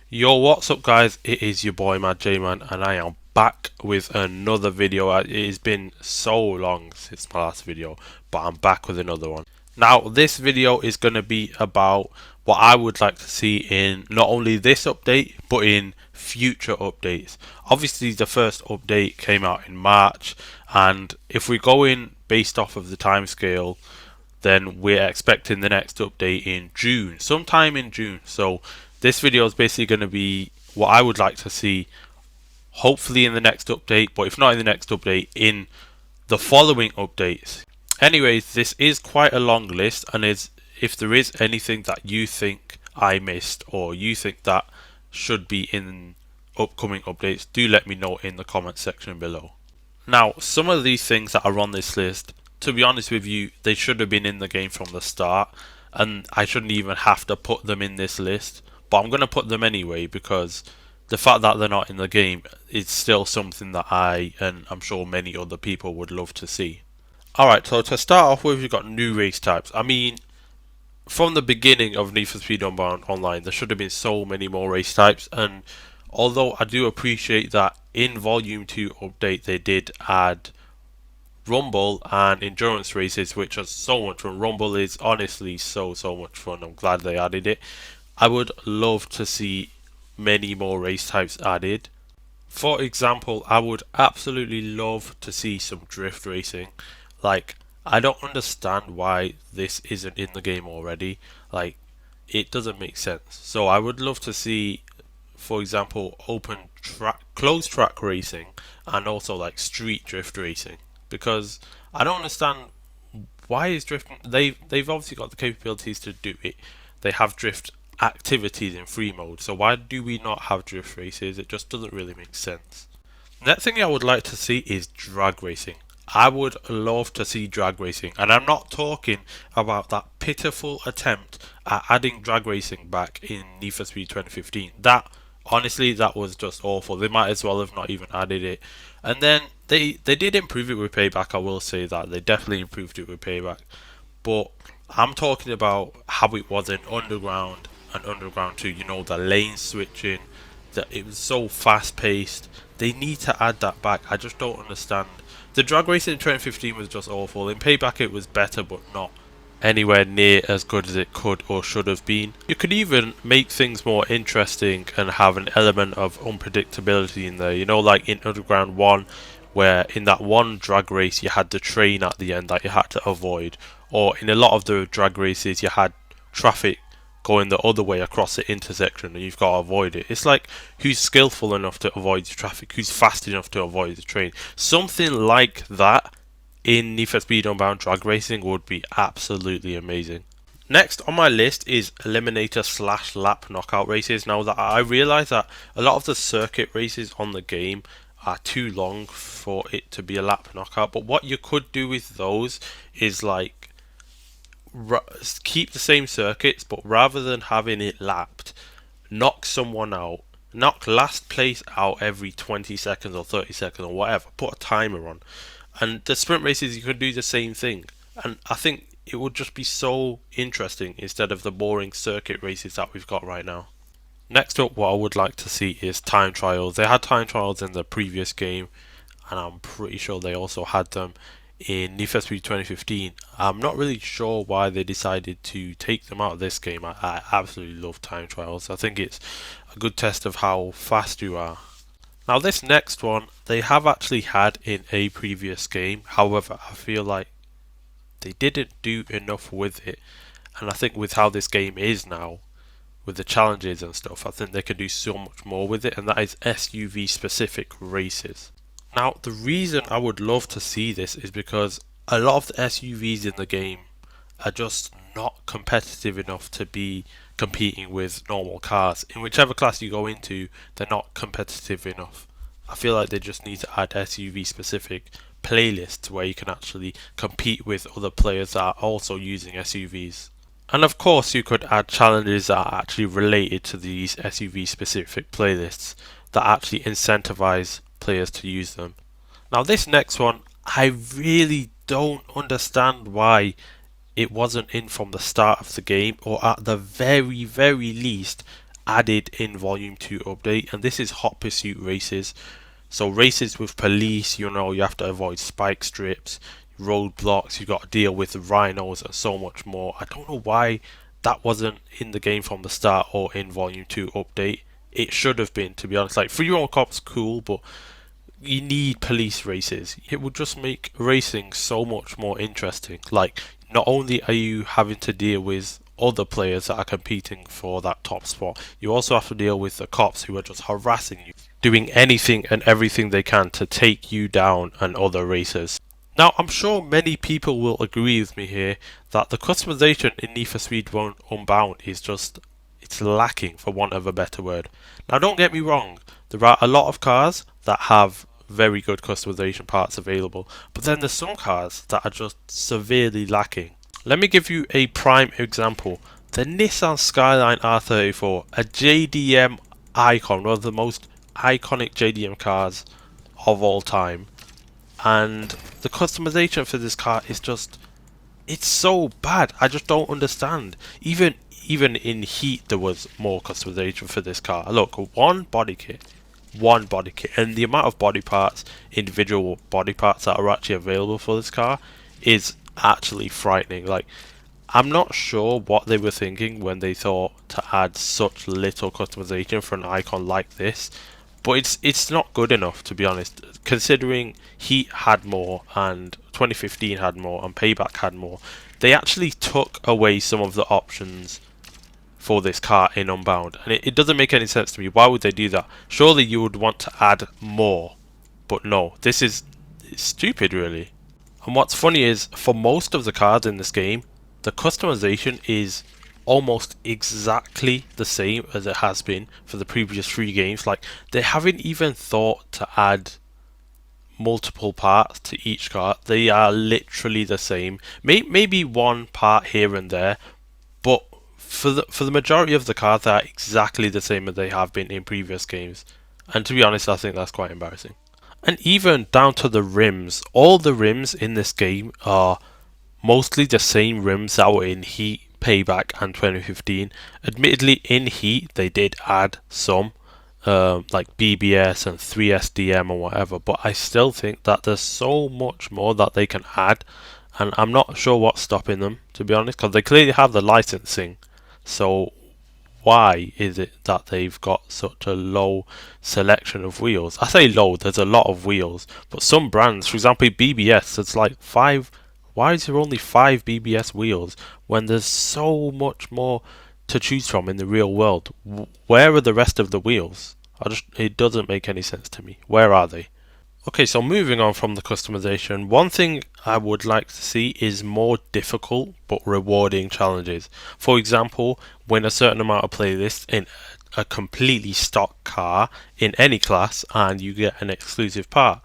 Yo, what's up, guys? It is your boy Mad J Man, and I am back with another video. It has been so long since my last video, but I'm back with another one. Now, this video is going to be about what I would like to see in not only this update, but in future updates. Obviously, the first update came out in March, and if we go in based off of the timescale, then we're expecting the next update in June, sometime in June. So this video is basically going to be what I would like to see, hopefully in the next update, but if not in the next update, in the following updates. Anyways, this is quite a long list, and if there is anything that you think I missed or you think that should be in upcoming updates, do let me know in the comment section below. Now, some of these things that are on this list, to be honest with you, they should have been in the game from the start, and I shouldn't even have to put them in this list. But I'm going to put them anyway because the fact that they're not in the game is still something that I, and I'm sure many other people, would love to see. Alright, so to start off with, we've got new race types. I mean, from the beginning of Need for Speed Unbound Online, there should have been so many more race types, and although I do appreciate that in Volume 2 update they did add Rumble and endurance races, which are so much fun. Rumble is honestly so much fun. I'm glad they added it. I would love to see many more race types added. For example, I would absolutely love to see some drift racing. Like, I don't understand why this isn't in the game already. Like, it doesn't make sense. So I would love to see, for example, open track, closed track racing, and also like street drift racing. Because I don't understand why is drift. They've obviously got the capabilities to do it. They have drift activities in free mode. So why do we not have drift races? It just doesn't really make sense. Next thing I would like to see is drag racing. I would love to see drag racing, and I'm not talking about that pitiful attempt at adding drag racing back in Need for Speed 2015. That, honestly, that was just awful. They might as well have not even added it. And then they did improve it with Payback. I will say that they definitely improved it with Payback. But I'm talking about how it was in Underground and Underground 2. You know, the lane switching, that it was so fast paced. They need to add that back. I just don't understand. The drag racing in 2015 was just awful. In Payback it was better, but not anywhere near as good as it could or should have been. You could even make things more interesting and have an element of unpredictability in there. You know, like in Underground 1, where in that one drag race you had the train at the end that you had to avoid, or in a lot of the drag races you had traffic going the other way across the intersection and you've got to avoid it. It's like, who's skillful enough to avoid the traffic, who's fast enough to avoid the train. Something like that in Need for Speed Unbound drag racing would be absolutely amazing. Next on my list is eliminator slash lap knockout races. Now that I realise that a lot of the circuit races on the game are too long for it to be a lap knockout, but what you could do with those is like keep the same circuits, but rather than having it lapped, knock someone out, knock last place out every 20 seconds or 30 seconds or whatever, put a timer on. And the sprint races, you could do the same thing. And I think it would just be so interesting instead of the boring circuit races that we've got right now. Next up, what I would like to see is time trials. They had time trials in the previous game, and I'm pretty sure they also had them in Need for Speed 2015. I'm not really sure why they decided to take them out of this game. I absolutely love time trials. I think it's a good test of how fast you are. Now this next one, they have actually had in a previous game. However, I feel like they didn't do enough with it. And I think with how this game is now, with the challenges and stuff, I think they could do so much more with it, and that is SUV specific races. Now, the reason I would love to see this is because a lot of the SUVs in the game are just not competitive enough to be competing with normal cars. In whichever class you go into, they're not competitive enough. I feel like they just need to add SUV specific playlists where you can actually compete with other players that are also using SUVs. And of course, you could add challenges that are actually related to these SUV specific playlists that actually incentivize players to use them. Now, this next one, I really don't understand why it wasn't in from the start of the game, or at the very least added in Volume 2 update, and this is hot pursuit races. So races with police, you know, you have to avoid spike strips, roadblocks, you got to deal with the rhinos and so much more. I don't know why that wasn't in the game from the start or in Volume 2 update. It should have been, to be honest. Like, free roam cops cool, but you need police races. It would just make racing so much more interesting. Like, not only are you having to deal with other players that are competing for that top spot, you also have to deal with the cops who are just harassing you, doing anything and everything they can to take you down and other racers. Now, I'm sure many people will agree with me here that the customization in Need for Speed Unbound is just, it's lacking, for want of a better word. Now, don't get me wrong, there are a lot of cars that have very good customization parts available, but then there's some cars that are just severely lacking. Let me give you a prime example. The Nissan Skyline R34, a JDM icon, one of the most iconic JDM cars of all time, and the customization for this car is just, it's so bad. I just don't understand. Even in heat there was more customization for this car. Look, one body kit, and the amount of body parts, individual body parts that are actually available for this car is actually frightening. Like, I'm not sure what they were thinking when they thought to add such little customization for an icon like this, but it's not good enough, to be honest, considering Heat had more and 2015 had more and Payback had more. They actually took away some of the options for this car in Unbound, and it doesn't make any sense to me. Why would they do that? Surely you would want to add more, but no, this is stupid, really. And what's funny is, for most of the cars in this game, the customization is almost exactly the same as it has been for the previous 3 games. Like, they haven't even thought to add multiple parts to each car. They are literally the same. Maybe one part here and there, but for the majority of the cars, they are exactly the same as they have been in previous games. And to be honest, I think that's quite embarrassing. And even down to the rims, all the rims in this game are mostly the same rims that were in Heat, Payback and 2015. Admittedly, in Heat they did add some like BBS and 3SDM or whatever, but I still think that there's so much more that they can add, and I'm not sure what's stopping them, to be honest, because they clearly have the licensing. So why is it that they've got such a low selection of wheels? I say low, there's a lot of wheels, but some brands, for example BBS, it's like 5. Why is there only 5 BBS wheels when there's so much more to choose from in the real world? Where are the rest of the wheels? It doesn't make any sense to me. Where are they? Okay, so moving on from the customization, one thing I would like to see is more difficult but rewarding challenges. For example, win a certain amount of playlists in a completely stock car in any class and you get an exclusive part.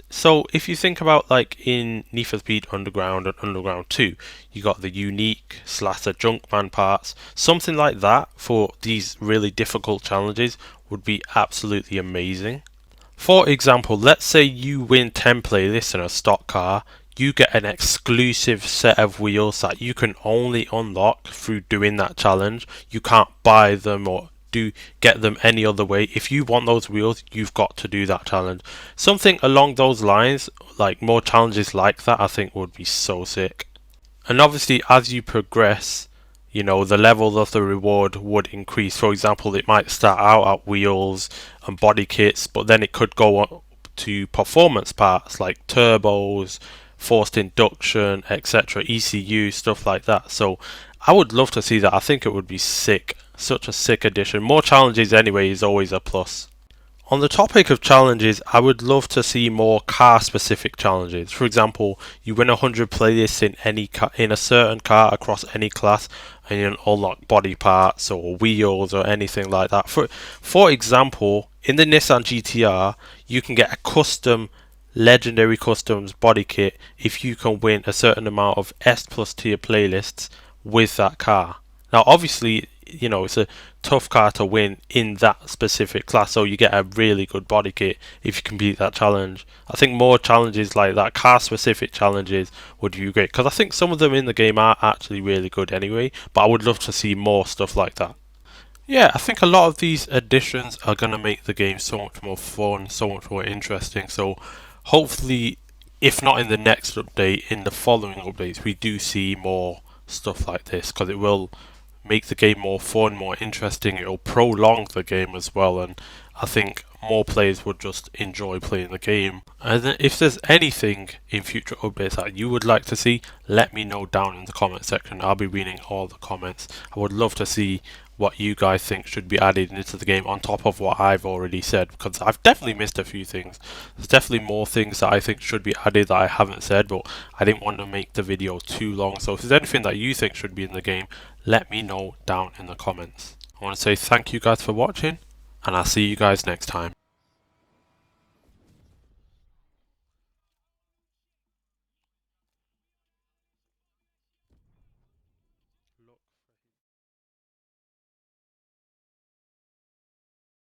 So if you think about, like, in Need for Speed Underground and Underground 2, you got the unique / the Junkman parts. Something like that for these really difficult challenges would be absolutely amazing. For example, let's say you win 10 playlists in a stock car, you get an exclusive set of wheels that you can only unlock through doing that challenge. You can't buy them or get them any other way. If you want those wheels, you've got to do that challenge. Something along those lines, like more challenges like that, I think would be so sick. And obviously, as you progress, you know, the level of the reward would increase. For example, it might start out at wheels and body kits, but then it could go on to performance parts like turbos, forced induction, etc., ECU, stuff like that. So I would love to see that. I think it would be sick. Such a sick addition. More challenges anyway is always a plus. On the topic of challenges, I would love to see more car specific challenges. For example, you win 100 playlists in any in a certain car across any class, and you unlock body parts or wheels or anything like that. For example, in the Nissan GTR, you can get a custom legendary customs body kit if you can win a certain amount of S plus tier playlists with that car. Now obviously, you know, it's a tough car to win in that specific class, so you get a really good body kit if you complete that challenge. I think more challenges like that, car specific challenges, would be great, because I think some of them in the game are actually really good anyway, but I would love to see more stuff like that. Yeah, I think a lot of these additions are going to make the game so much more fun, so much more interesting. So hopefully, if not in the next update, in the following updates, we do see more stuff like this, because it will make the game more fun, more interesting. It'll prolong the game as well, and I think more players would just enjoy playing the game. And then if there's anything in future updates that you would like to see, let me know down in the comment section. I'll be reading all the comments. I would love to see what you guys think should be added into the game on top of what I've already said, because I've definitely missed a few things. There's definitely more things that I think should be added that I haven't said, but I didn't want to make the video too long. So if there's anything that you think should be in the game, let me know down in the comments. I want to say thank you guys for watching, and I'll see you guys next time.